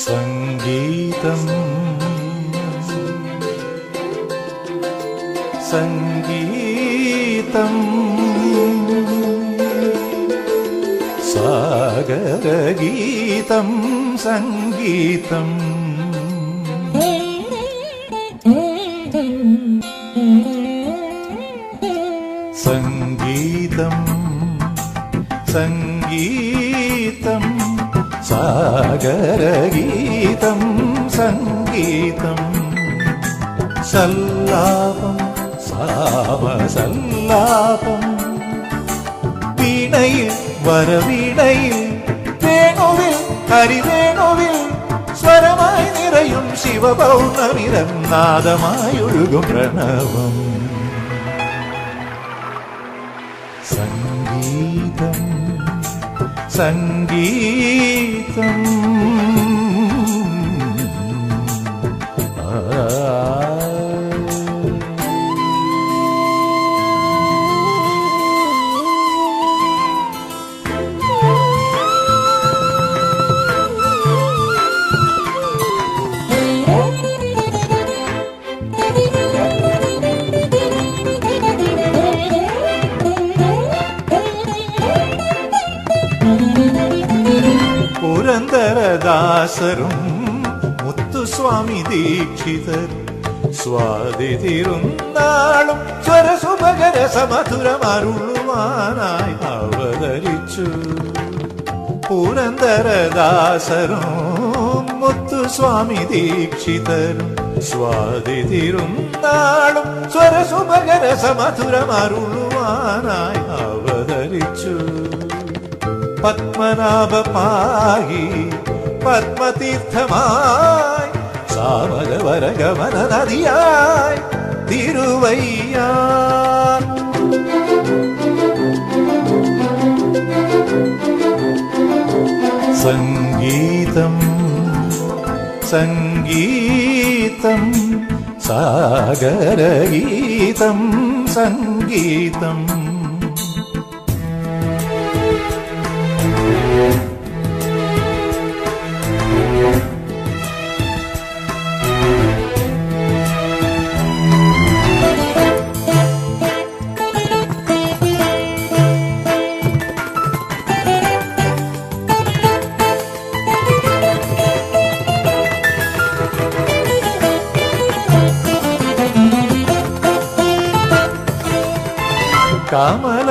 സംഗീതം സംഗീതം സാഗരഗീതം സംഗീതം സംഗീതം സംഗീതം സാഗരഗീതം സംഗീതം സല്ലാപം സാമസല്ലാപം വീണയിൽ വരവീണയിൽ വേണുവിൽ ഹരിവേണുവിൽ സ്വരമായി നിറയും ശിവപൗർണമിരം നാദമായൊഴുകും പ്രണവം സംഗീതം സംഗീതം പുരന്ദരദാസരും മുത്തുസ്വാമി ദീക്ഷിതർ സ്വാതി തിരുനാളും സ്വരസുഭകരസമധുരമരുളുവാനായി അവതരിച്ചു. പുരന്ദരദാസരും മുത്തുസ്വാമി ദീക്ഷിതരും സ്വാതി തിരുനാളും സ്വരസുഭകരസമധുരമരുളുവാനായി അവതരിച്ചു. പത്മനാഭ പാഹി പത്മതീർത്ഥമായി സാമരവരഗമന നദിയായി തിരുവയ്യാർ. സംഗീതം സംഗീതം സാഗരഗീതം സംഗീതം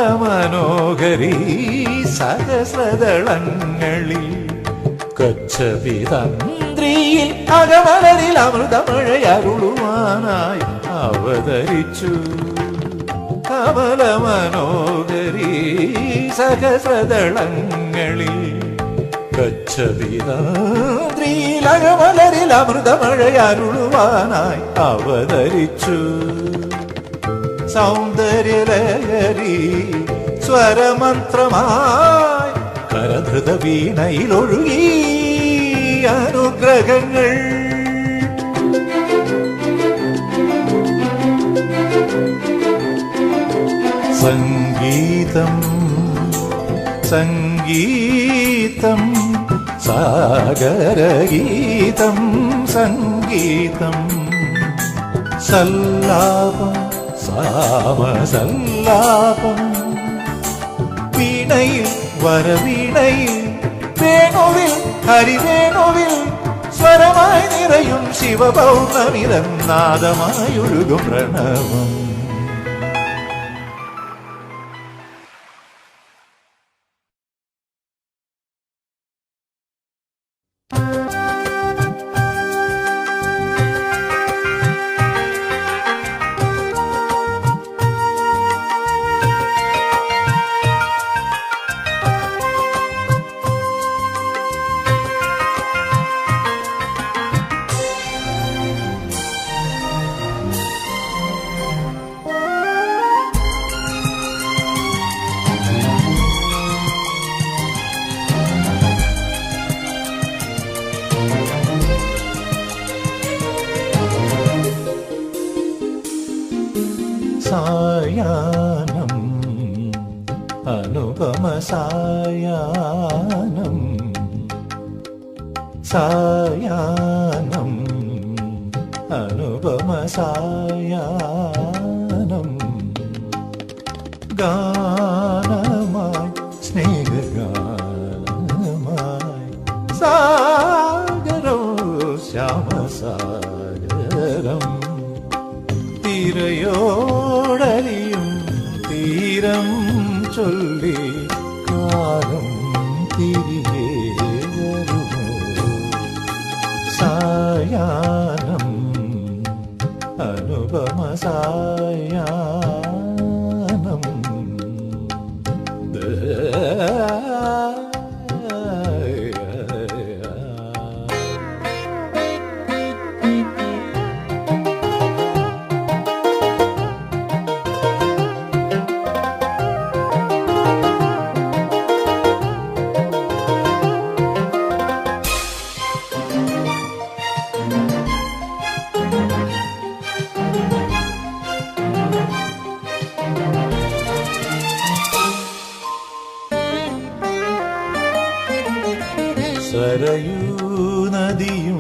കമലമനോഹരി സഹസ്രദളങ്ങളിൽ കൊച്ചവിതന്ത്രിയിൽ അകമലരിൽ അമൃതമഴയരുളുവാനായി അവതരിച്ചു. കമലമനോഹരി സഹസ്രദളങ്ങളിൽ കൊച്ചവിതന്ത്രിയിൽ അകമലരിൽ അമൃതമഴയരുളുവാനായി അവതരിച്ചു. സൗന്ദര്യലഹരി സ്വരമന്ത്രമായി കരധൃത വീണയിലൊഴുകി അനുഗ്രഹങ്ങൾ. സംഗീതം സംഗീതം സാഗരഗീതം സംഗീതം സല്ലാപം സാമസല്ലാപം വീണയിൽ വരവീണയിൽ വേണുവിൽ ഹരിവേണുവിൽ സ്വരമായി നിറയും ശിവപൗർണമിരം നാദമായൊഴുകും പ്രണവം. സായാഹ്നം അനുപമ സായാഹ്നം സായാഹ്നം അനുപമ സായാഹ്നം ഗാനമായി സ്നേഹഗാനമായി സാഗരം ശ്യാമസാഗരം തിരയോടലിയും തീരം ചൊല്ലി കാലം തിരികെ വരുമോ സായാഹ്നം അനുപമ സായാഹ്നം സരയൂ നദിയും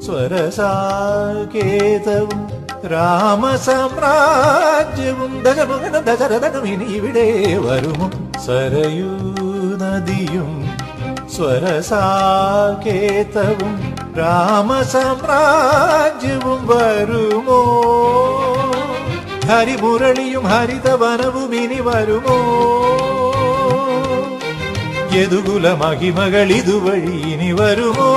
സ്വരസാകേതവും രാമസാമ്രാജ്യവും ദശരഥനും ഇനി ഇവിടെ വരുമോ സരയൂ നദിയും സ്വരസാകേതവും രാമസാമ്രാജ്യവും വരുമോ ഹരിമുരളിയും ഹരിതവനവും ഇനി വരുമോ യദുകുല മഹിമകൾ ഇതുവഴി ഇനി വരുമോ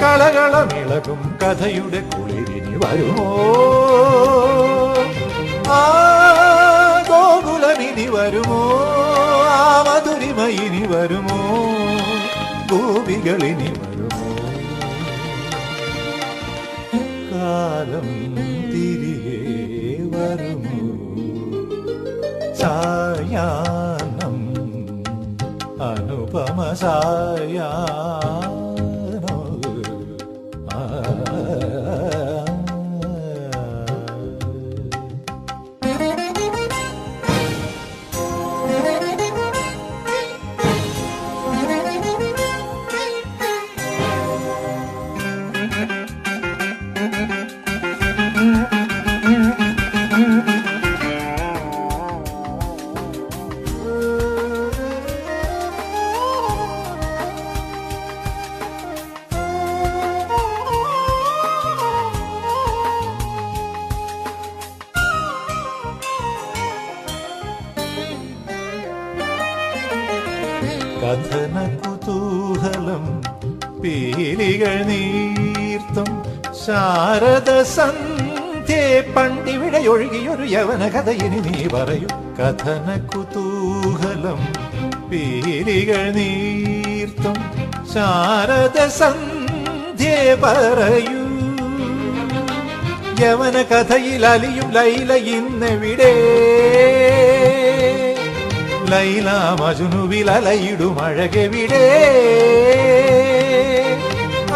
കളകളമിളകും കഥയുടെ കുളിരിനി വരുമോ ആ ഗോകുലമിനി വരുമോ ആ മധുരിമ ഇനി വരുമോ ഗോപികളിനി വരുമോ കാലം തിരികെ വരുമോ സായാഹ്നം അനുപമ സായാഹ്നം കഥന കുതൂഹലം പീലികൾ നീർത്തും ശാരദ സന്ധ്യേ പണ്ടിവിടെ ഒഴുകിയൊരു യവന കഥ ഇനി നീ പറയൂ കഥന കുതൂഹലം പീലികൾ നീർത്തും ശാരദ സന്ധ്യേ പറയൂ യവന കഥയിൽ അലിയും ലൈല ഇന്നെവിടെ ലൈല മജുനുവിൽ അലയിടും അഴകെവിടെ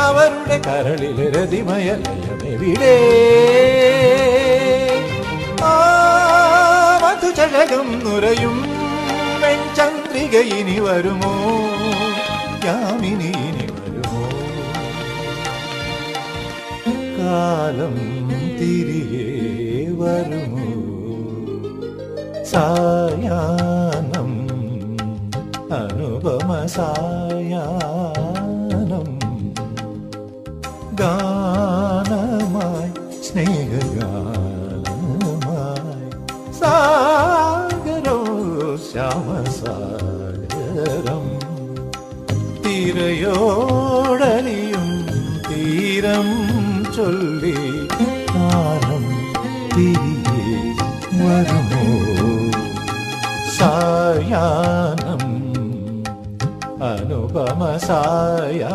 അവരുടെ കരളിലെ രതിമയ ലയമെവിടെ ആ മധുചഴകം നുരയും വെൺചന്ദ്രിക ഇനി വരുമോ യാമിനി ഇനി വരുമോ കാലം തിരികെ വരുമോ സായാഹ്നം അനുപമ സായാഹ്നം ഗാനമായി സ്നേഹഗാനമായി സാഗരോ ശ്യാമസാഗരം തിരയോടലിയും തീരം ചൊല്ലി കാലം തിരികെ വരുമോ സായാഹ്നം അനുപമ സായാഹ്നം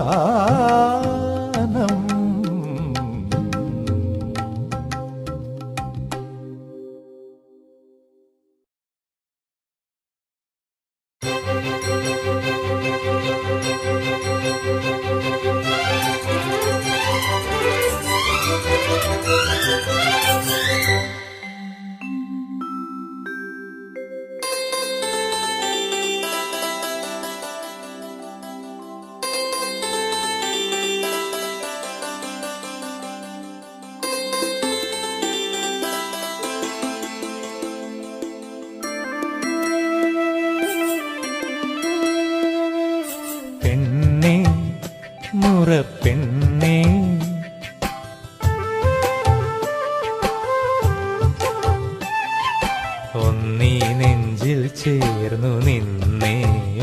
ഒന്നീ നെഞ്ചിൽ ചേർന്നു നിന്നേ.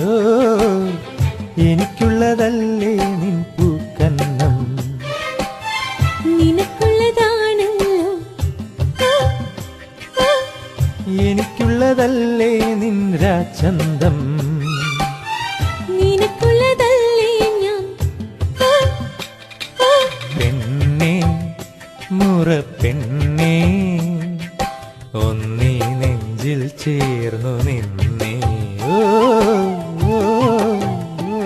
ഓ എനിക്കുള്ളതല്ലേ നിൻ പൂക്കന്നം, നിനക്കുള്ളതാണല്ലോ. എനിക്കുള്ളതല്ലേ നിൻ രാച്ചന്തം, നിനക്കുള്ളതല്ലേ ഞാൻ. പെണ്ണേ മുറപ്പെണ്ണേ ഒന്നീ നെഞ്ചിൽ ചേർന്നു നിന്നേ. ഓ ഓ, ഓ.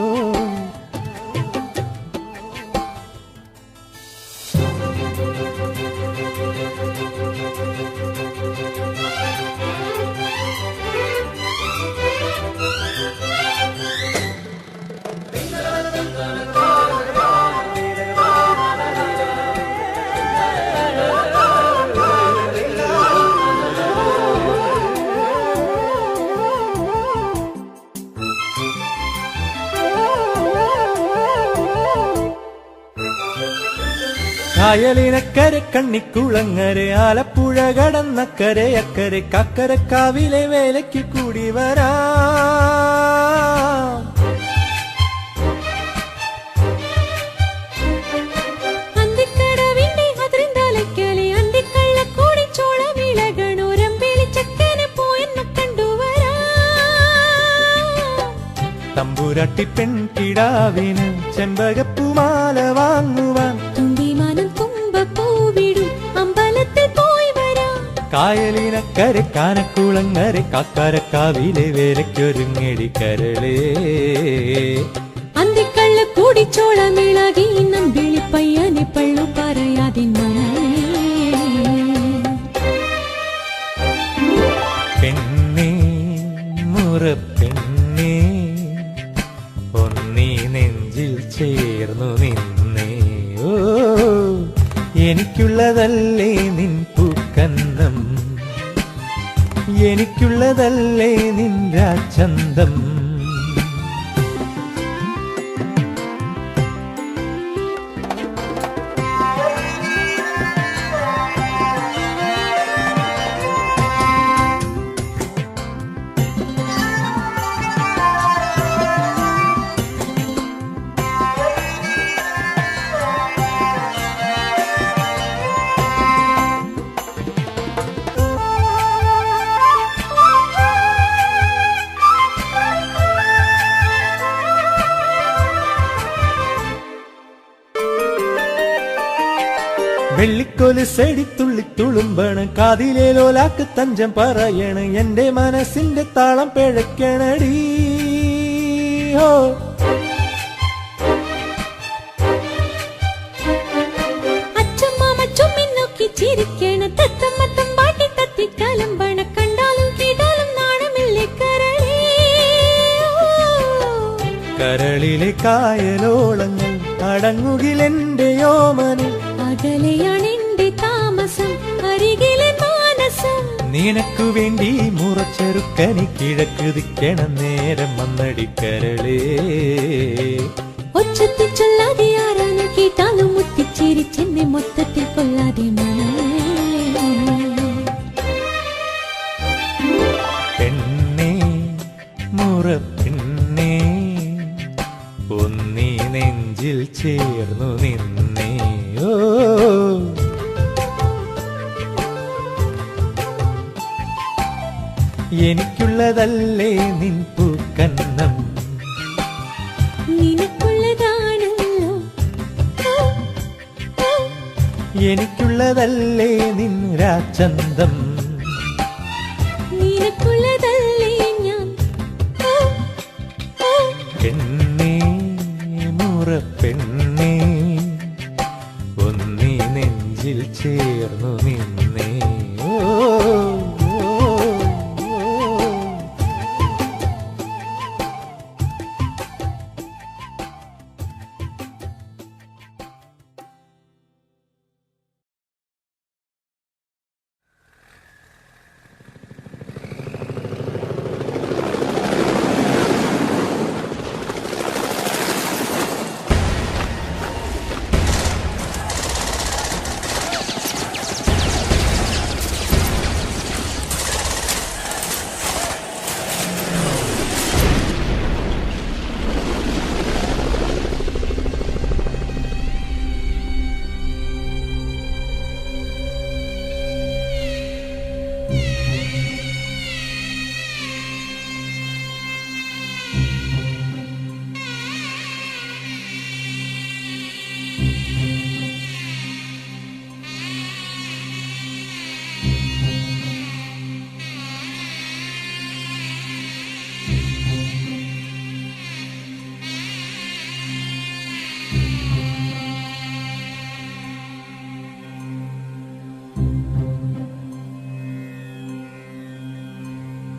കായലിനക്കരെ കണ്ണിക്കുളങ്ങരെ ആലപ്പുഴ കടന്നക്കരെ അക്കരെ കക്കരക്കാവിലെ വേലയ്ക്ക് കൂടി വരാം. അന്തിക്കടവിന്റെ അതിർന്തലയ്ക്കലെ അന്തിക്കള്ളക്കൂടി ചോളമിളകണോരം വെളിച്ചക്കനെ പോയെന്നു കണ്ടുവരാം. തമ്പുരാട്ടി പെൺകിടാവിന് ചെമ്പകപ്പൂമാല വാങ്ങുവാൻ തുമ്പിമാനം തുമ്പപ്പൂവിടും അമ്പലത്തിൽ പോയി വരാം. കായലിനക്കരെ കാനക്കുളങ്ങരെ കക്കരക്കാവിലെ വേലയ്ക്കൊരുങ്ങടി കരളേ. അന്തിക്കള്ളക്കൂടി ചോളമിളകി നമ്പിളിപ്പയ്യനെ പള്ളു പറയാതെ മനമേ. പെണ്ണേ മുറപ്പെണ്ണേ ഒന്നീ നെഞ്ചിൽ ചേർന്നു നിന്നേ. ഓ എനിക്കുള്ളതല്ലേ നിൻ പൂക്കന്നം, എനിക്കുള്ളതല്ലേ നിൻ രാച്ചന്തം, വെള്ളിക്കോല് സെടി തുള്ളി തുളുമ്പണ് കാതിലെ ലോലാക്ക് തഞ്ചം പറയണ് എന്റെ മനസ്സിന്റെ താളം പിഴക്കണടി. ഓ അച്ഛമ്മ ചുമ്മിൻ നോക്കി ചിരിക്കണ തത്തമ്മത്തം പാട്ടി തത്തി കലമ്പണ കണ്ടാലും കേട്ടാലും നാണമില്ലേ കരളേ. കരളിലെ കായലോളങ്ങൾ അടങ്ങുകിലെന്റെ യോമന്, അകലെയാണെന്റെ താമസം അരികിലെ മാനസം. നിനക്കു വേണ്ടി മുറച്ചെറുക്കനി കിഴക്ക് ദിക്കണം നേരം വന്നടിക്കരളേ. ഒച്ചത്തിൽ ചൊല്ലാതെ ആരാണ് കേട്ടാലും മുത്തിച്ചിരിച്ചെന്നെ മൊത്തത്തിൽ കൊല്ലാതെ മനമേ. പെണ്ണേ മുറപ്പെണ്ണേ ഒന്നീ നെഞ്ചിൽ ചേർന്നു നിന്നേ. ഓ എനിക്കുള്ളതല്ലേ നിൻ പൂക്കന്നം, നിനക്കുള്ളതാണല്ലോ. എനിക്കുള്ളതല്ലേ നിൻ രാച്ചന്തം, നിനക്കുള്ളതല്ലേ ഞാൻ. പെണ്ണേ മുറപ്പെണ്ണേ ഒന്നീ നെഞ്ചിൽ ചേർന്നു നിന്നേ. ഓ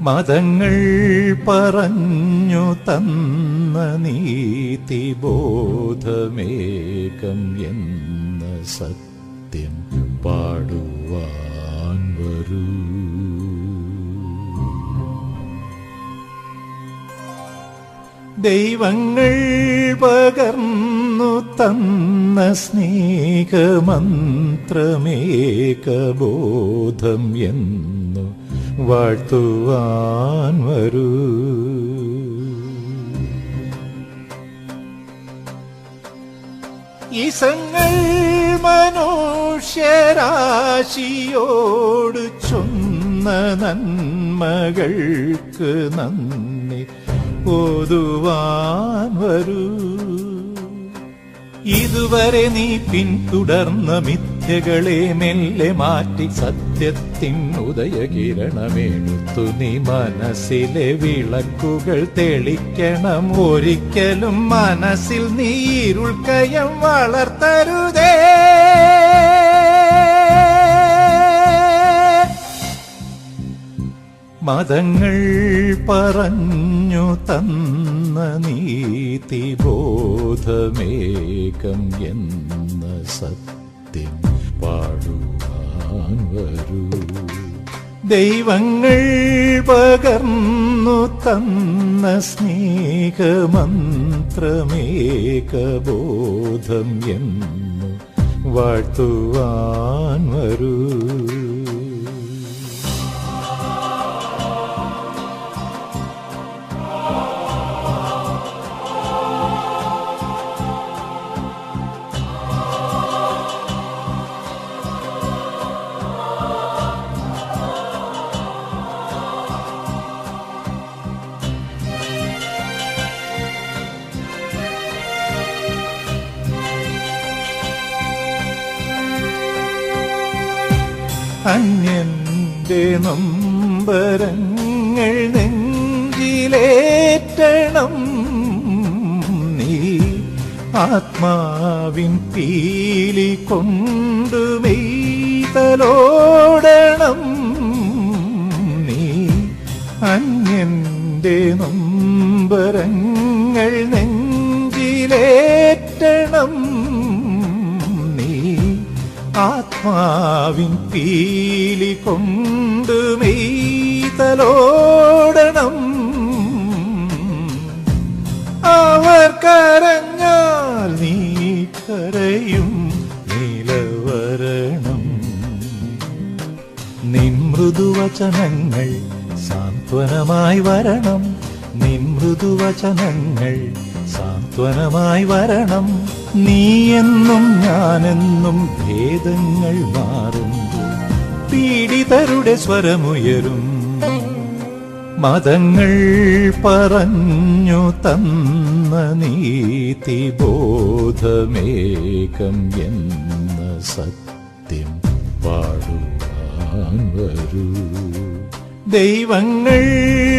മതങ്ങൾ പറഞ്ഞു തന്ന നീതിബോധമേകം എന്ന സത്യം പാടുവാൻ വരൂ. ദൈവങ്ങൾ പകർന്നു തന്ന സ്നേഹമന്ത്രമേകബോധം എന്നു വാഴ്ത്തുവാൻ വരൂ. ഈസങ്ങൾ മനുഷ്യരാശിയോട് ചൊന്ന നന്മകൾക്ക് നന്ദി ഓതുവാൻ വരൂ. ഇതുവരെ നീ പിന്തുടർന്ന മിഥ്യകളെ മെല്ലെ മാറ്റി സത്യത്തിൻ ഉദയകിരണമെടുത്തു നീ മനസ്സിലെ വിളക്കുകൾ തെളിക്കണം. ഒരിക്കലും മനസ്സിൽ നീ ഇരുൾക്കയം വളർത്തരുതേ. മതങ്ങൾ പറഞ്ഞു തന്ന നീതിബോധമേകം എന്ന സത്യം പാടുവാൻ വരൂ. ദൈവങ്ങൾ പകർന്നു തന്ന സ്നേഹമന്ത്രമേകബോധം എന്നു വാഴ്ത്തുവാൻ വരൂ. അന്യന്റെ നൊമ്പരങ്ങൾ നെഞ്ചിലേറ്റണം. നീ ആത്മാവിൻ പീലി കൊണ്ടു മെയ്തലോടണം. നീ അന്യന്റെ നൊമ്പരങ്ങൾ നെഞ്ചിലേറ്റണം. ആത്മാവിൻ പീലി കൊണ്ട് മെയ്തലോടണം. അവർ കരഞ്ഞാൽ നീ കരയും നിലവരണം. നിൻ മൃദുവചനങ്ങൾ സാന്ത്വനമായി വരണം. നിൻ മൃദുവചനങ്ങൾ സാന്ത്വനമായി വരണം. നീയെന്നും ഞാനെന്നും ഭേദങ്ങൾ മാറുന്നു. പീഡിതരുടെ സ്വരമുയരും. മതങ്ങൾ പറഞ്ഞു തന്ന നീതിബോധമേകം എന്ന സത്യം പാടുവാൻ വരൂ. ദൈവങ്ങൾ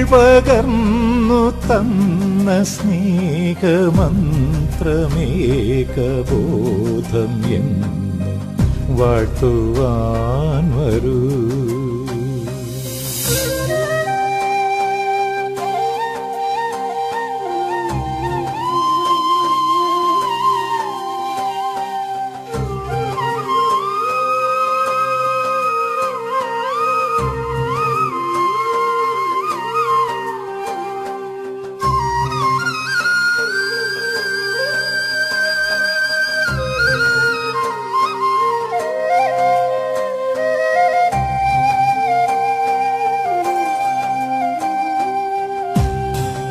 പകർന്നു തന്ന സ്നേഹമന്ത്രമേകബോധം എന്നു വാഴ്ത്തുവാൻ വരൂ.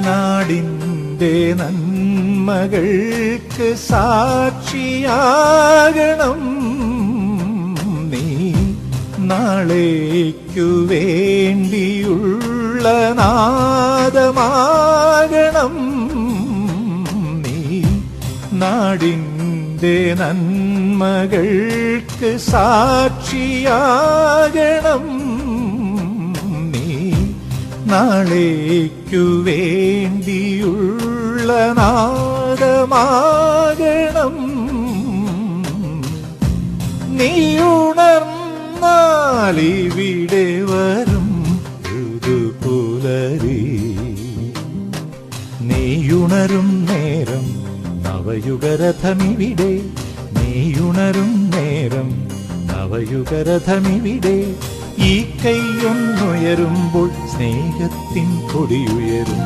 നാടിന്റെ നന്മകൾക്ക് സാക്ഷിയാകണം. നീ നാളേക്കു വേണ്ടിയുള്ള നാദമാകണം. നീ നാടിന്റെ നന്മകൾക്ക് സാക്ഷിയാകണം. നാളേക്കു വേണ്ടിയുള്ള നാദമാകണം. നീ ഉണർന്നാലിവിടെ വരും പുതുപുലരികൾ. നീയുണരും നേരം നവയുഗരഥമിവിടെ, നീയുണരും നേരം നവയുഗരഥമിവിടെ. ഈ കൈയൊന്നുയരുമ്പോൾ സ്നേഹത്തിൻ കൊടിയുയരും,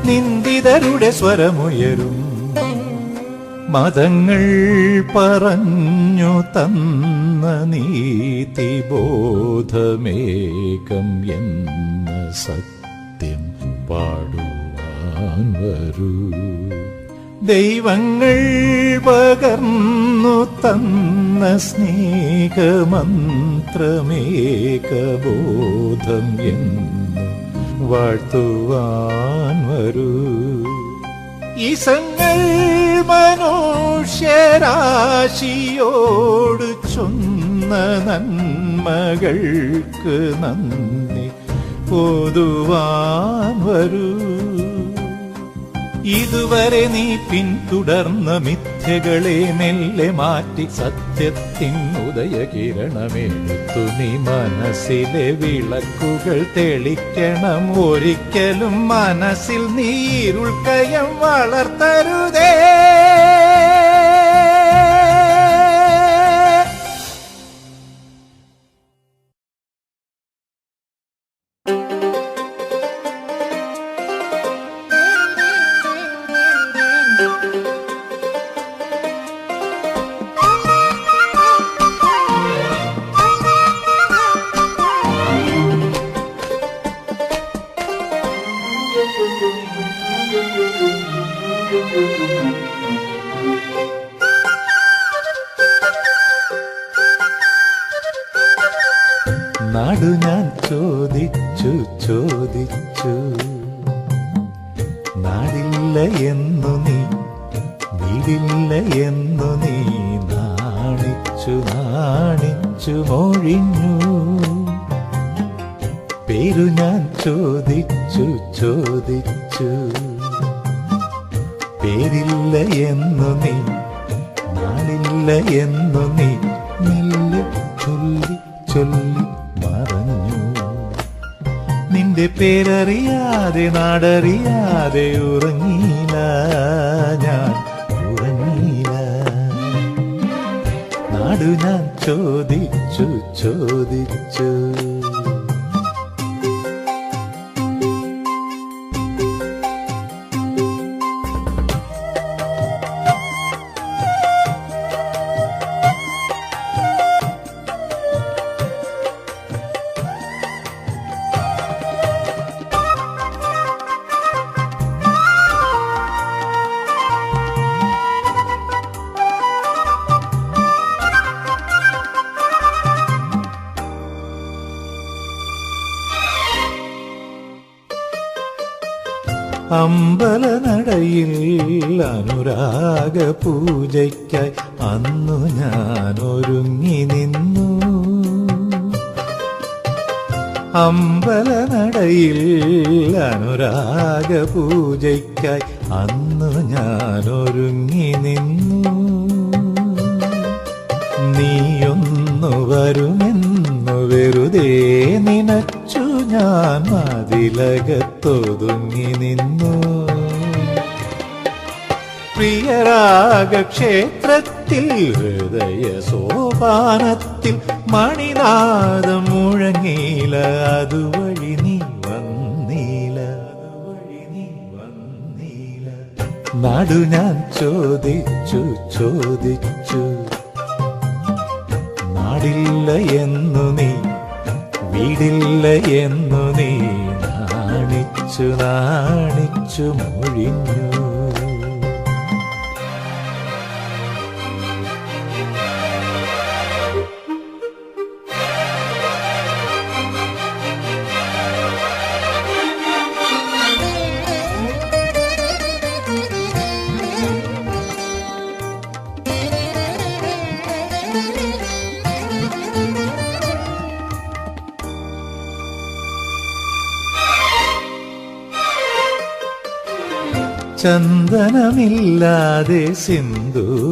നിന്ദിതരുടെ സ്വരമുയരും. മതങ്ങൾ പറഞ്ഞു തന്ന നീതിബോധമേകം എന്ന സത്യം പാടുവാൻ വരൂ. ദൈവങ്ങൾ പകർന്നു തന്ന സ്നേഹമന്ത്രമേകബോധം എന്ന് വാഴ്ത്തുവാൻ വരൂ. ഈസങ്ങൾ മനുഷ്യരാശിയോട് ചൊന്ന നന്മകൾക്ക് നന്ദി ഓതുവാൻ വരൂ. ഇതുവരെ നീ പിന്തുടർന്ന മിഥ്യകളെ മെല്ലെ മാറ്റി സത്യത്തിൻ ഉദയകിരണമെടുത്തു നീ മനസ്സിലെ വിളക്കുകൾ തെളിക്കണം. ഒരിക്കലും മനസ്സിൽ നീ ഇരുൾക്കയം വളർത്തരുതേ. നാടു ഞാൻ ചോദിച്ചു ചോദിച്ചു, നാടില്ല എന്നു നീ, വീടില്ല എന്നു നീ നാണിച്ചു നാണിച്ചു മൊഴിഞ്ഞു. പേരു ഞാൻ ചോദിച്ചു ചോദിച്ചു, പേരില്ല എന്നു നീ, നാളില്ല എന്നു നീ മെല്ലെ ചൊല്ലി ചൊല്ലി മറഞ്ഞു. നിന്റെ പേരറിയാതെ നാടറിയാതെ ഉറങ്ങിയില്ല ഞാൻ, ഉറങ്ങിയില്ല. നാടു ഞാൻ ചോദിച്ചു ചോദിച്ചു. അമ്പലനടയിൽ അനുരാഗ പൂജയ്ക്കായി അന്നു ഞാൻ ഒരുങ്ങി നിന്നു. അമ്പലനടയിൽ അനുരാഗ പൂജയ്ക്കായി അന്നു ഞാൻ ഒരുങ്ങി നിന്നു. നീയൊന്നു വരുമെന്നു വെറുതെ നിനച്ചു ഞാൻ മതിലകത്തൊതുങ്ങി നിന്നു. പ്രിയരാഗക്ഷേത്രത്തിൽ ഹൃദയ സോപാനത്തിൽ മണിനാദം മുഴങ്ങിയില്ല, അതുവഴി നീ വന്നീല, അതുവഴി നീ വന്നീല. നാടു ഞാൻ ചോദിച്ചു ചോദിച്ചു, നാടില്ല എന്നു നീ, വീടില്ല എന്നു നീ നാണിച്ചു നാണിച്ചു മൊഴിഞ്ഞു. ചന്ദനമില്ലാതെ സിന്ദൂരമില്ലാതെ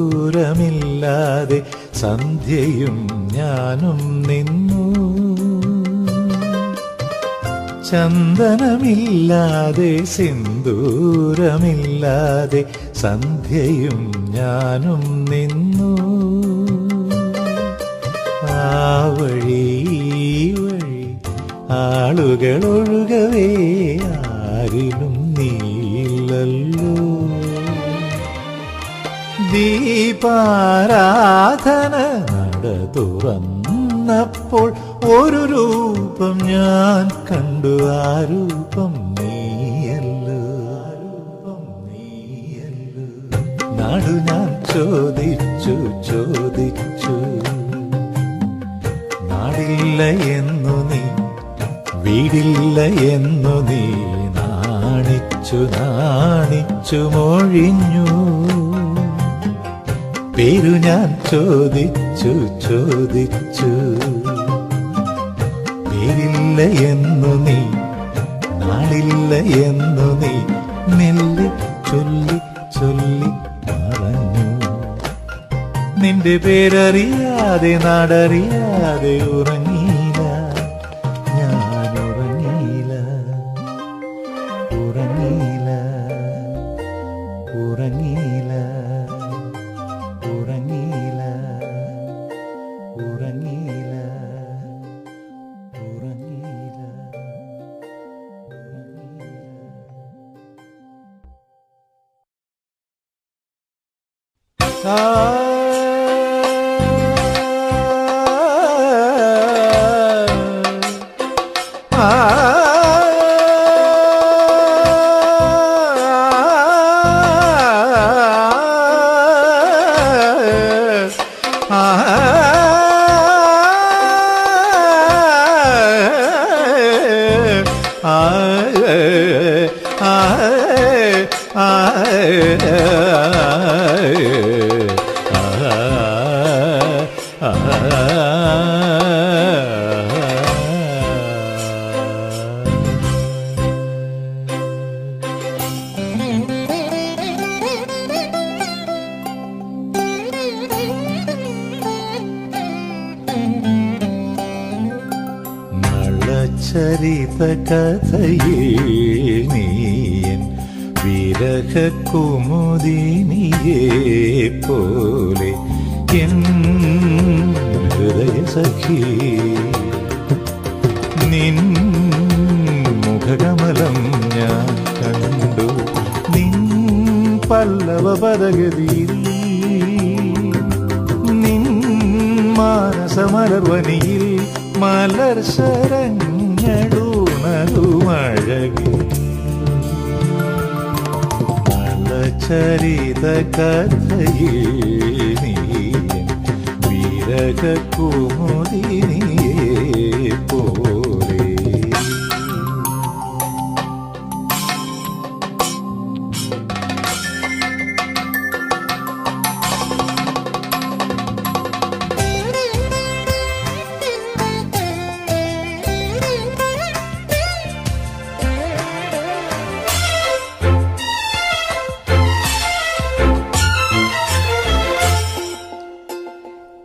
സന്ധ്യയും ഞാനും നിന്നു. ചന്ദനമില്ലാതെ സിന്ദൂരമില്ലാതെ സന്ധ്യയും ഞാനും നിന്നു. ആ വഴി ഈ വഴി ആളുകളൊഴുകവേ ആരിലും നീയില്ലല്ലോ. ദീപാരാധന നട തുറന്നപ്പോൾ ഒരു രൂപം ഞാൻ കണ്ടു. ആ രൂപം നീയല്ലോ, നാടു ഞാൻ ചോദിച്ചു ചോദിച്ചു. നാടില്ല എന്നു നീ, വീടില്ല എന്നു നീ നാണിച്ചു നാണിച്ചു മൊഴിഞ്ഞു. പേരു ഞാൻ ചോദിച്ചു ചോദിച്ചു. പേരില്ല എന്നു നീ, നാളില്ല എന്നു നീ മെല്ലെ ചൊല്ലി ചൊല്ലി പറഞ്ഞു. നിന്റെ പേരറിയാതെ നാടറിയാതെ ഉറങ്ങിയില്ല ഞാൻ, ഉറങ്ങിയില്ല ഉറങ്ങിയില്ല ഉറങ്ങിയില്ല ഉറങ്ങിയില്ല ഉറങ്ങിയില്ല ഉറങ്ങിയില്ല. ആ ചരിത കഥയിൽ നീയൻ വിരഹ കുമുദിനിയെ പോലെ എൻ ഹൃദയ സഖി. നിൻ മുഖകമലം ഞാൻ കണ്ടു. നിൻ പല്ലവ പദഗതിയിൽ നിൻ മാനസമലർവനിയിൽ മലർ ശരഞ്ഞടുണരുമഴകി. ചരിത കഥയിൽ നീയൻ വിരഹ കുമുദിനിയെ പോലെ.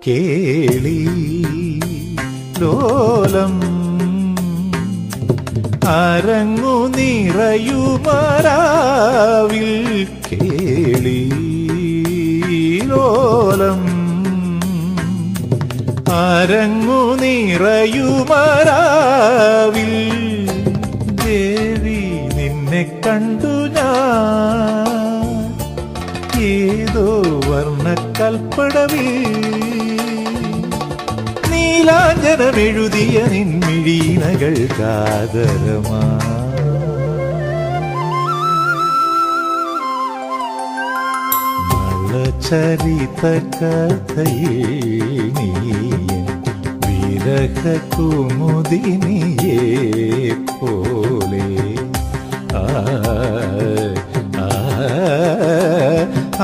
കേളി ലോലം അരങ്ങു നിറയുമരാവിൽ. കേളി ലോലം അരങ്ങു നിറയുമരാവിൽ. ദേവി നിന്നെ കണ്ടു ഞാൻ ഏതോ വർണ്ണക്കൽപ്പടവിൽ. നീലാഞ്ജനമെഴുതിയ നിൻമിഴീനകൾ കാതരമാ. ചരിത കഥയിൽ നീയൻ വിരഹ കുമുദിനിയെ പോലെ. ആ ആ ആ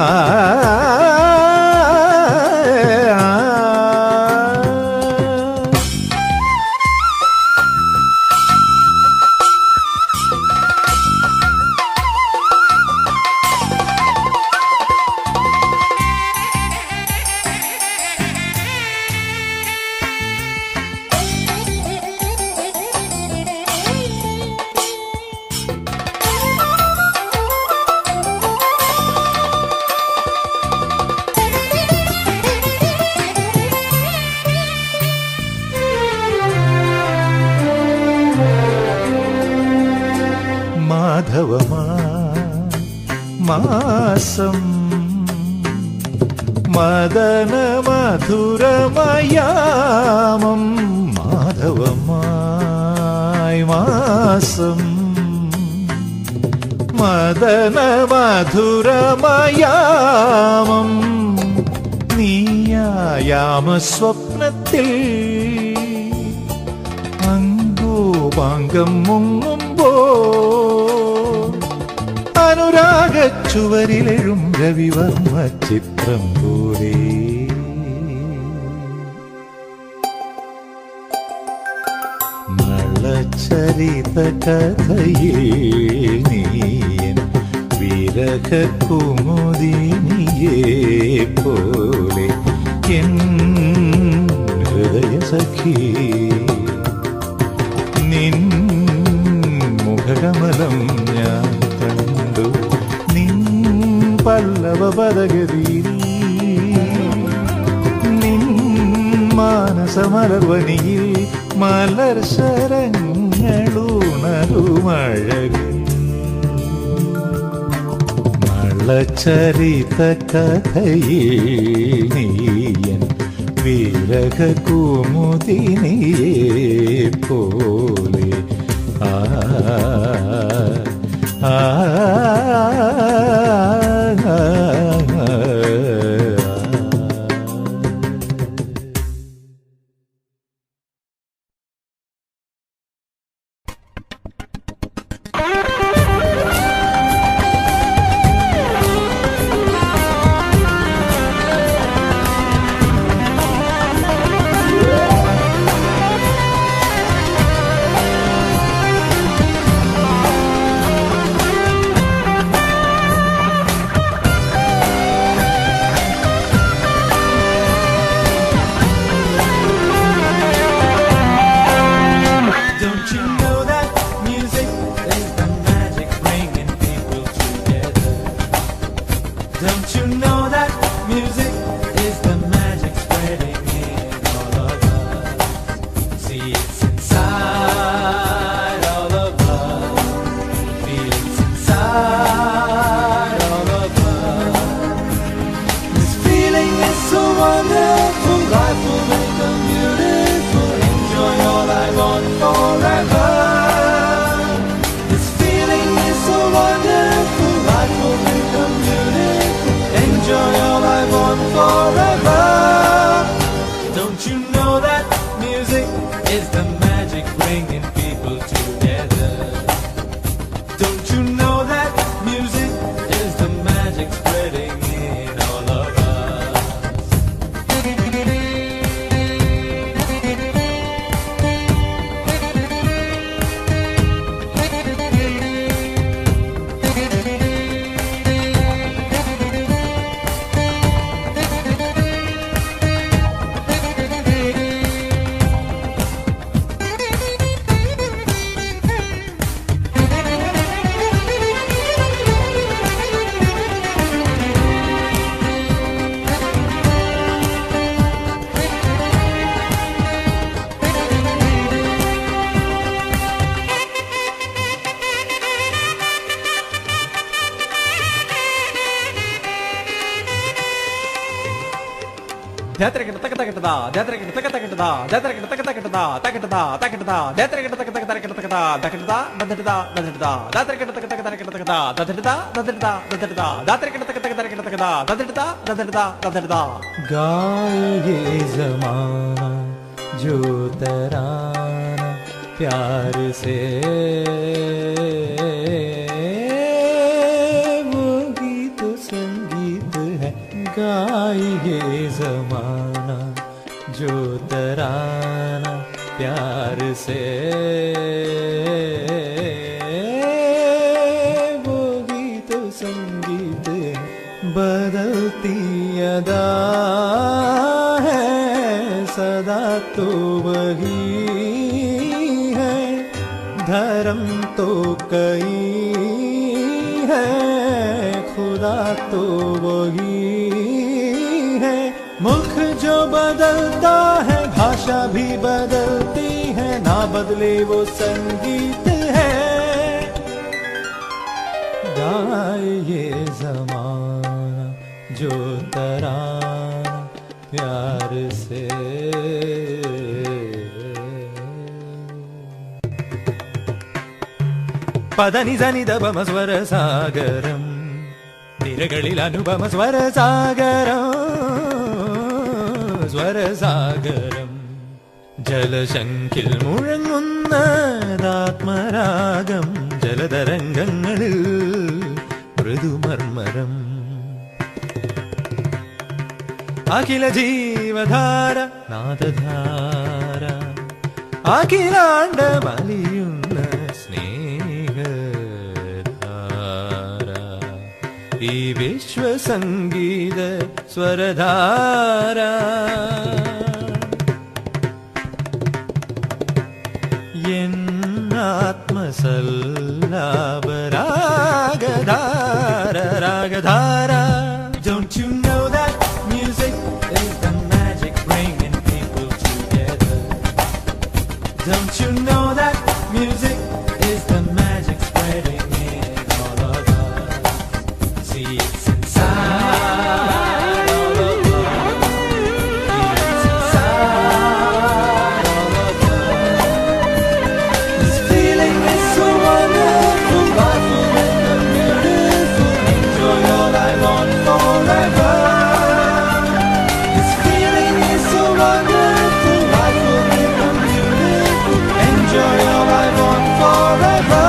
മാധവമാ മാസം മദന മധുരമയാമം മാധവമായി മാസം മദന മധുരമയാമം നീയായാമ സ്വപ്നത്തിൽ അങ്കോപാങ്കം മുങ്ങുമ്പോ അനുരാഗച്ചുവരിലെഴും രവിവർമ്മ ചിത്രം പോലെ നളചരിത കഥയിൽ നീയൻ വിരഹ കുമുദിനിയെ പോലെ എൻ ഹൃദയ സഖി നിൻ മുഖകമലം ഞാൻ കണ്ടു നിൻ പല്ലവ പദഗതിയിൽ നിൻ മാനസമലർവനിയിൽ മലർ ശരങ്ങളുണരുമഴകിൽ നളചരിത കഥയിൽ നീയൻ വിരഹ കുമുദിനിയെ പോലെ ആ ആ Don't you know that music is the magic spreading in all of us? See, it's inside all of us. Feel it's inside all of us. This feeling is so wonderful, life will become beautiful. Enjoy all I want forever. This feeling is so wonderful, life will become beautiful. Enjoy all I want forever. Don't you know that music is the magic bringing people together? Don't you know that music is the magic spreading in all of us? गाए ये ज़माना जो तराना प्यार से वो गीत संगीत है गाए ये ज़माना जो तराना प्यार से वो गीत संगीत है बदलती अदा है सदा तो वही है धर्म तो कई है खुदा तो वही है मुल्क जो बदलता है भाषा भी बदलती है ना बदले वो संगीत है जाए ये ज़माना जो तराना प्यार से പദനി സനി ദപമ സ്വരസാഗരം തിരകളിൽ അനുപമ സ്വരസാഗരം സ്വരസാഗരം ജലശങ്കിൽ മുഴങ്ങുന്നതാത്മരാഗം ജലതരംഗങ്ങളിൽ മൃദുമർമരം അഖില ജീവധാര നാദധാര അഖിലാണ്ടമലിയുന്ന സ്നേഹധാര ഈ വിശ്വസംഗീത സ്വരധാര എന്നാത്മസല്ലാപരാഗധാര രാഗധാര. Don't you know that music is the magic bringing people together? Don't you know that music is the magic spreading in all of us? See, it's inside all of us. It's inside all of us. This feeling is so wonderful, powerful and beautiful. Enjoy all I want forever. This feeling is so wonderful, powerful and beautiful. Enjoy all I want forever.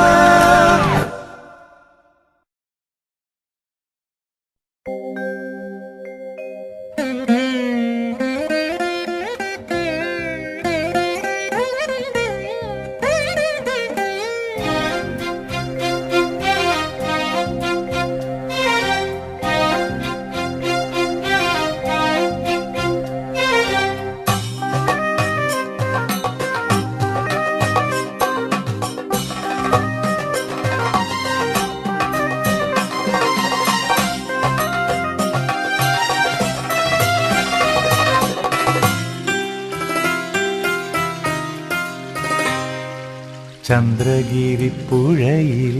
ചന്ദ്രഗിരിപ്പുഴയിൽ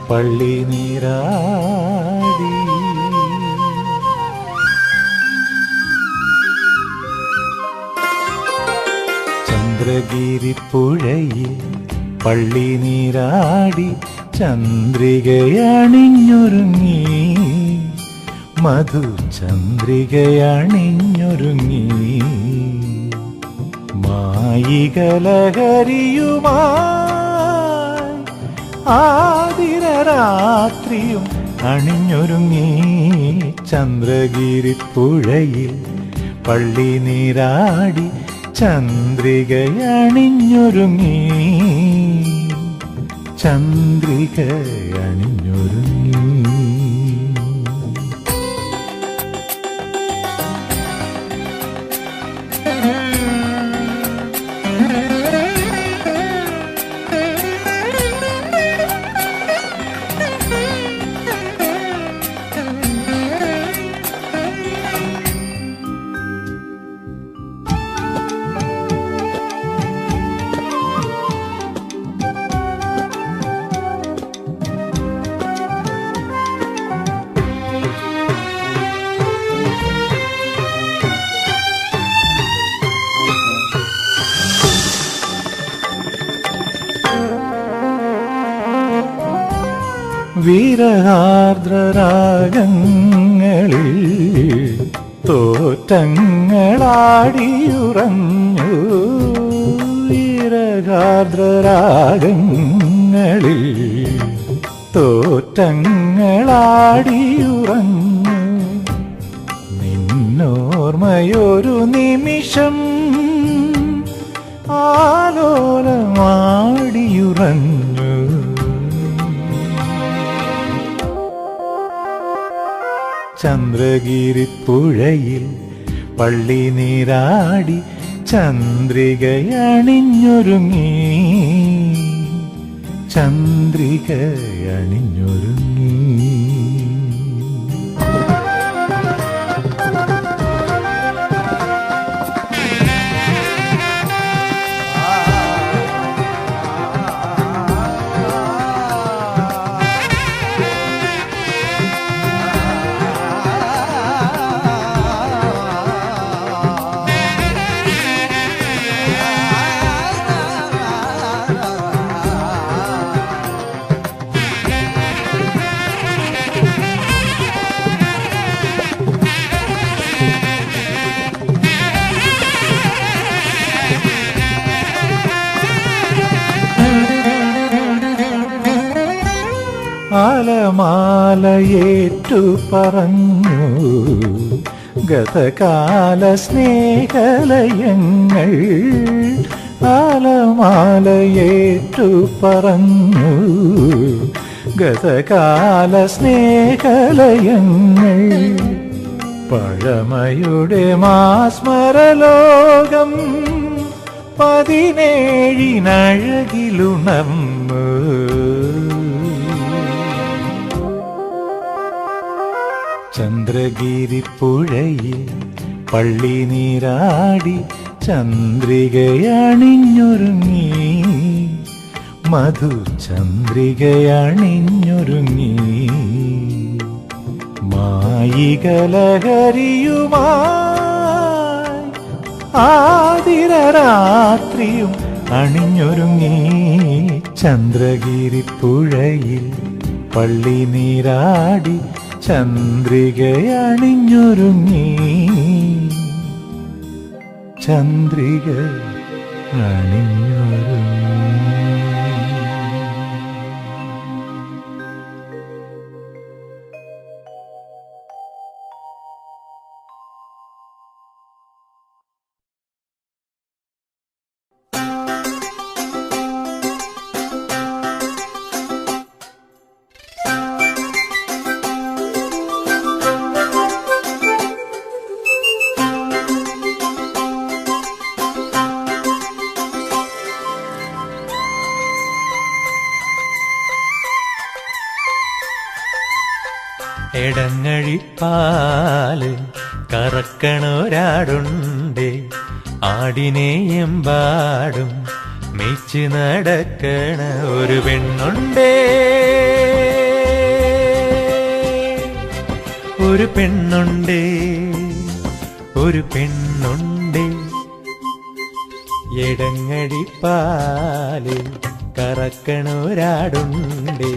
പള്ളി നീരാടി ചന്ദ്രഗിരിപ്പുഴയിൽ പള്ളി നീരാടി ചന്ദ്രികയണിഞ്ഞൊരുങ്ങി മധു ചന്ദ്രികയണിഞ്ഞൊരുങ്ങി മായികലഹരിയുമായി ആതിരരാത്രിയും അണിഞ്ഞൊരുങ്ങി ചന്ദ്രഗിരിപ്പുഴയിൽ പള്ളി നീരാടി ചന്ദ്രികയണിഞ്ഞൊരുങ്ങി ചന്ദ്രികയണിഞ്ഞൊരുങ്ങി. വീരഹാർദ്രരാഗങ്ങളിൽ തോറ്റങ്ങളാടിയുറഞ്ഞു വീരഹാർദ്രരാഗങ്ങളിൽ തോറ്റങ്ങളാടിയുറഞ്ഞു നിന്നോർമ്മയൊരു നിമിഷം ആലോലമാടിയുറഞ്ഞു ചന്ദ്രഗിരിപ്പുഴയിൽ പള്ളി നീരാടി ചന്ദ്രികയണിഞ്ഞൊരുങ്ങി ചന്ദ്രികയണിഞ്ഞൊരുങ്ങി. ആലമാലയേറ്റു പറഞ്ഞു ഗതകാല സ്നേഹലയങ്ങൾ. ആലമാലയേറ്റു പറഞ്ഞു ഗതകാല സ്നേഹലയങ്ങൾ. പഴമയുടെ മാസ്മരലോകം 17-നഴകിലുണർന്നു. ചന്ദ്രഗിരിപ്പുഴയിൽ പള്ളി നീരാടി ചന്ദ്രികയണിഞ്ഞൊരുങ്ങി. മധു ചന്ദ്രികയണിഞ്ഞൊരുങ്ങി. മായികലഹരിയുമായി ആതിരരാത്രിയും അണിഞ്ഞൊരുങ്ങി. ചന്ദ്രഗിരിപ്പുഴയിൽ പള്ളി നീരാടി ചന്ദ്രികയണിഞ്ഞൊരുങ്ങി. ചന്ദ്രിക അണിഞ്ഞൊരുങ്ങി. എടങ്ങഴിപ്പാല് കറക്കണൊരാടുണ്ടേ. ആടിനെയെമ്പാടും മെച്ച് നടക്കണ ഒരു പെണ്ണുണ്ടേ. ഒരു പെണ്ണുണ്ടേ, ഒരു പെണ്ണുണ്ടേ. എടങ്ങഴിപ്പാല് കറക്കണൊരാടുണ്ടേ.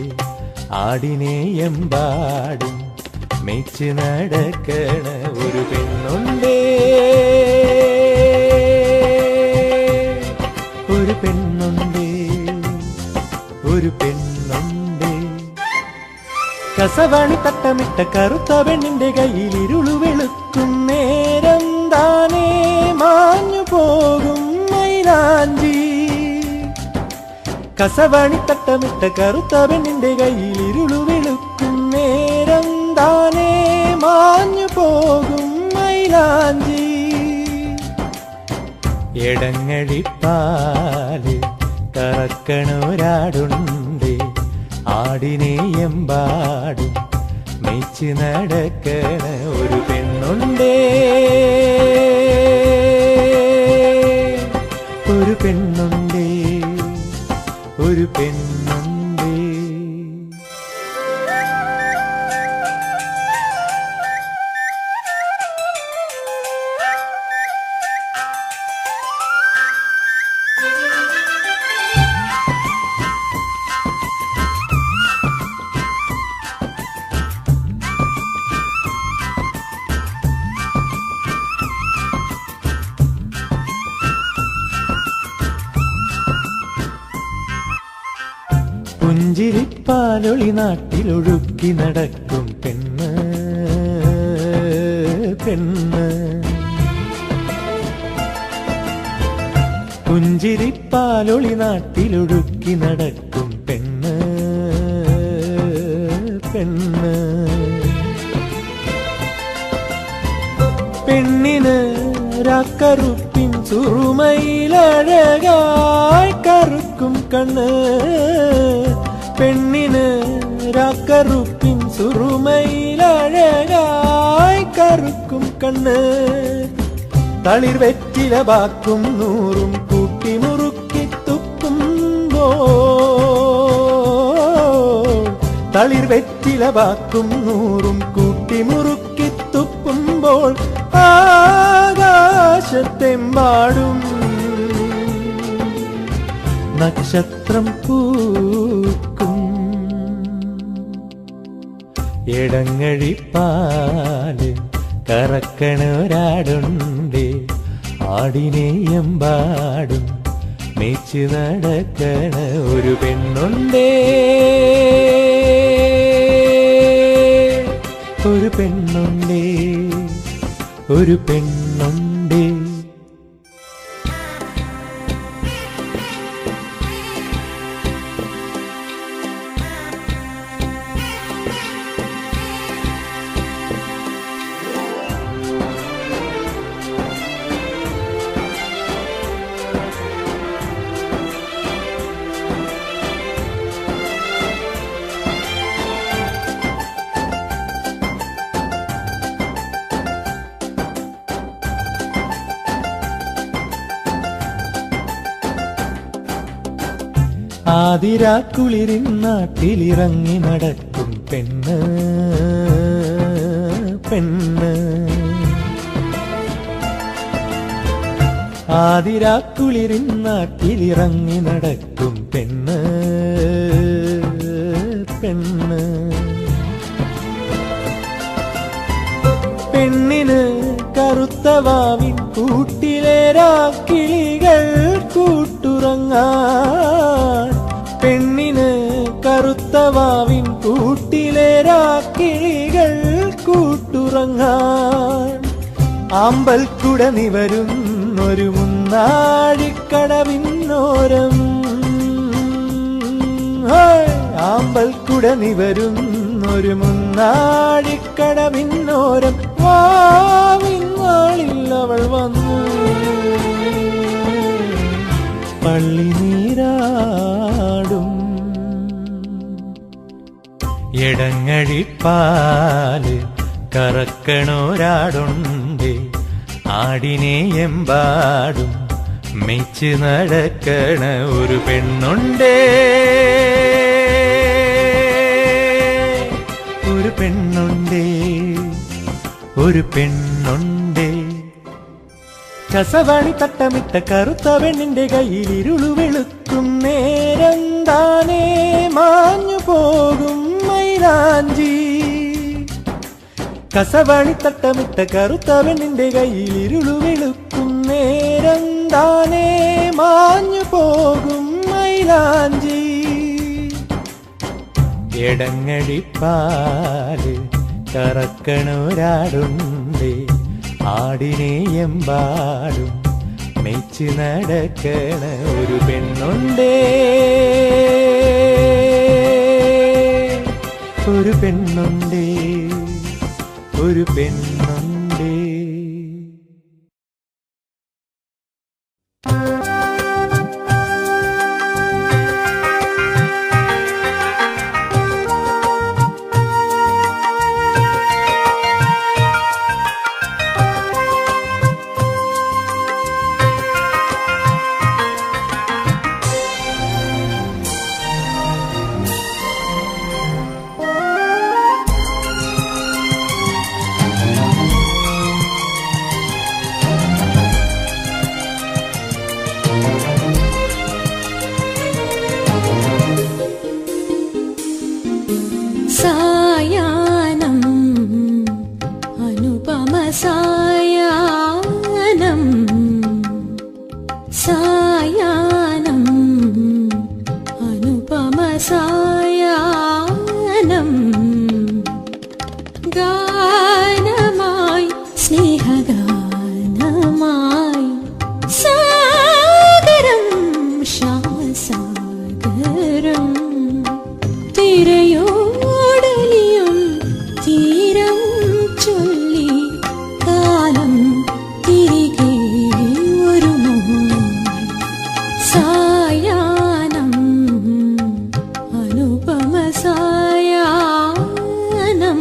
ആടിനെയെമ്പാടും മെച്ച് നടക്കണ ഒരു പെണ്ണുണ്ടേ. ഒരു പെണ്ണുണ്ടേ, ഒരു പെണ്ണുണ്ടേ. കസവാണി തട്ടമിട്ട കറുത്ത പെണ്ണിന്റെ കയ്യിൽ ഇരുളു വെളുക്കും നേരം താനേ മാഞ്ഞു പോകും മൈലാഞ്ചി. കസവാണി തട്ടമിട്ട കറുത്ത പെണ്ണിന്റെ കയ്യിൽ ഇരുളു വെളുക്കും നേരം താനേ മാഞ്ഞു പോകും മൈലാഞ്ചി. എടങ്ങഴിപ്പാല് കറക്കണൊരാടുണ്ടേ. ആടിനെയെമ്പാടും മെച്ച് നടക്കണ ഒരു പെണ്ണുണ്ടേ. ഒരു പെണ്ണുണ്ടേ, ഒരു പെണ്ണുണ്ടേ. പുഞ്ചിരിപ്പാലൊളി നാട്ടിലൊഴുക്കി നടക്കും പെണ്ണ്, പെണ്ണ്. പുഞ്ചിരിപ്പാലൊളി നാട്ടിലൊഴുക്കി നടക്കും പെണ്ണ്, പെണ്ണ്. പെണ്ണിന് രാക്കറുപ്പിൻ സുറുമയിലഴകായി കറുക്കും കണ്ണ്. പെണ്ണിന് രാക്കറുപ്പിൻ സുറുമയിലഴകായി കറുക്കും കണ്ണ്. തളിർ വെറ്റില ബാക്കും നൂറും കൂട്ടി മുറുക്കി തുപ്പുമ്പോൾ. തളിർ വെറ്റില ബാക്കും നൂറും കൂട്ടി മുറുക്കി തുപ്പുമ്പോൾ ആകാശത്തെമ്പാടും നക്ഷത്രം പൂക്കും. എടങ്ങഴിപ്പാല് കറക്കണൊരാടുണ്ടേ. ആടിനെയെമ്പാടും മെച്ച് നടക്കണ ഒരു പെണ്ണുണ്ടേ. പെണ്ണുണ്ടേ, ഒരു പെണ്ണുണ്ടേ. ആതിരാക്കുളിരിൻ നാട്ടിലിറങ്ങി നടക്കും പെണ്ണ്, പെണ്ണ്. ആതിരാക്കുളിരിൻ നാട്ടിലിറങ്ങി നടക്കും പെണ്ണ്, പെണ്ണ്. പെണ്ണിന് കറുത്ത വാവിൻ കൂട്ടിലേരാക്കിളികൾ കൂട്ടുറങ്ങാൻ, പെണ്ണിന് കറുത്ത വാവിൻ കൂട്ടിലേരാക്കിളികൾ കൂട്ടുറങ്ങാൻ. ആമ്പൽക്കുട നിവരുന്നൊരു മുന്നാഴിക്കടവിന്നോരം, ആമ്പൽക്കുട നിവരുന്നൊരു മുന്നാഴിക്കടവിന്നോരം വാവിൻ നാളിൽ അവൾ വന്നു. പള്ളി നീരാടും എടങ്ങഴിപ്പാല് കറക്കണോരാടുണ്ടേ, ആടിനെ എമ്പാടും മെച്ച് നടക്കണ ഒരു പെണ്ണുണ്ടേ, ഒരു പെണ്ണുണ്ടേ, ഒരു പെണ്ണുണ്ടേ. കസവണി തട്ടമിട്ട കറുത്ത പെണ്ണിന്റെ കയ്യിൽ ഇരുളു വെളുക്കും നേരം താനേ മാഞ്ഞു പോകും മൈലാഞ്ചി. കസവണി തട്ടമിട്ട കറുത്ത പെണ്ണിന്റെ കയ്യിൽ ഇരുളു വെളുക്കും നേരം താനേ മാഞ്ഞു പോകും മൈലാഞ്ചി. എടങ്ങഴിപ്പാല് കറക്കണോരാടുണ്ടേ, ആടിനെ എമ്പാടും മെച്ച് നടക്കണ ഒരു പെണ്ണുണ്ടേ, ഒരു പെണ്ണുണ്ടേ, ഒരു പെണ്ണുണ്ടേ. സായാഹ്നം അനുപമ സായാഹ്നം, സായാഹ്നം അനുപമ സായാഹ്നം. ഗാനമായി സ്നേഹഗാനമായി സാഗരം, ശ്യാമസാഗരം. തിരയോടലിയും തീരം ചൊല്ലി കാലം തിരികെ ഒരു സായാഹ്നം അനുപമ സായാഹ്നം.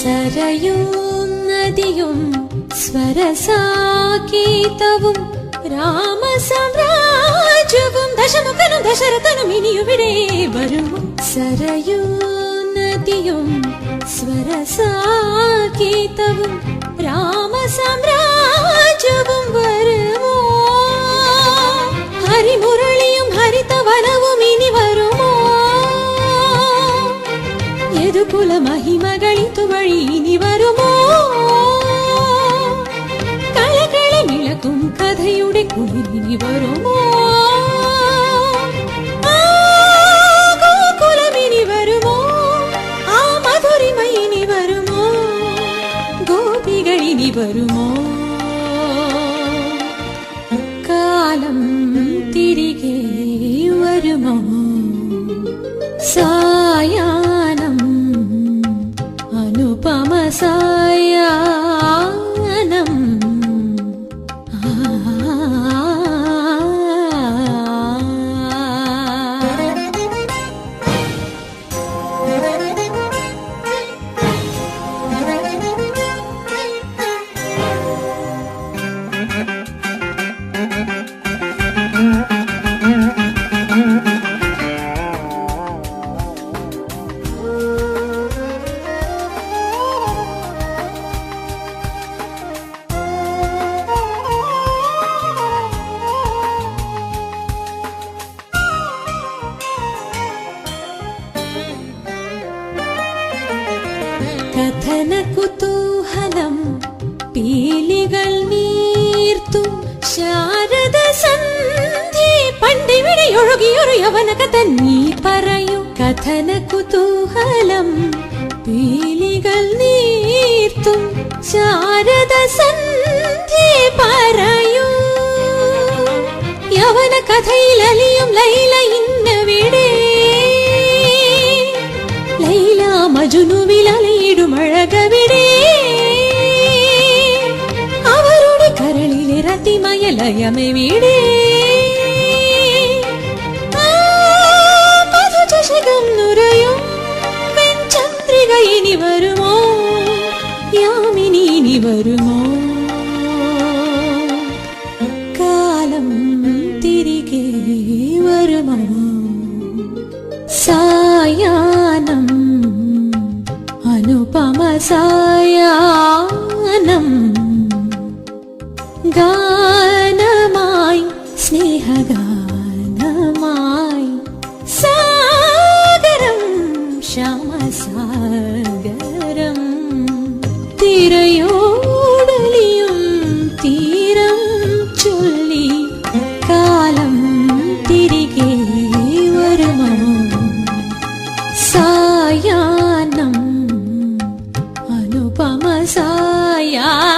സരയും നദിയും സ്വരസാഗീതവും രാമസാമ്രാജ്യ രാജവും ദശമുഖനും ദശരഥനും ഇനിയുവിടെ വരുമോ സരയൂ നദിയും സ്വരസാഗീതവും രാമസാമ്രാജ്യവും വരുമോ ഹരിമുരളിയും ഹരിതവനവും ഇനി വരുമോ യദുകുല മഹിമകളിത്തു വഴി ഇനി വരുമോ കളകളമിളക്കും കഥയുടെ കുളിരിനി വരുമോ ആ ഗോകുലമിനി വരുമോ ആ മധുരിമ ഇനി വരുമോ ഗോപികളിനി വരുമോ കാലം തിരികെ വരുമോ സായാഹ്നം അനുപമ സായാഹ്നം കഥന കുതൂഹലം പീലികൾ നീർത്തു ശാരദ സന്ധ്യ പണ്ടിവിടെ ഒഴുകിയൊരു യവന കഥ നീ പറയൂ കഥന കുതൂഹലം പീലികൾ നീർത്തു ശാരദ സന്ധ്യ പറയൂ യവന കഥയിൽ അലിയും ലൈല ഇന്നവിടെ ലൈല മജുനുവിൽ അലയിടും അഴകവിടെ അവരുടെ കരളിലെ രതിമയ ലയമെവിടെ മധുചഷകം നുരയും വെൺചന്ദ്രിക ഇനി വരുമോ യാമിനി ഇനി വരുമോ കാലം തിരികെ വരുമോ സായാഹ്നം അനുപമ സായാഹ്നം ഗാനമായി സ്നേഹഗാനമായി സാഗരം ശ്യാമസാഗരം തിരയോടലിയും തീരം ചൊല്ലി കാലം തിരികെ വരുമോ സായാഹ്നം അനുപമ സായാഹ്നം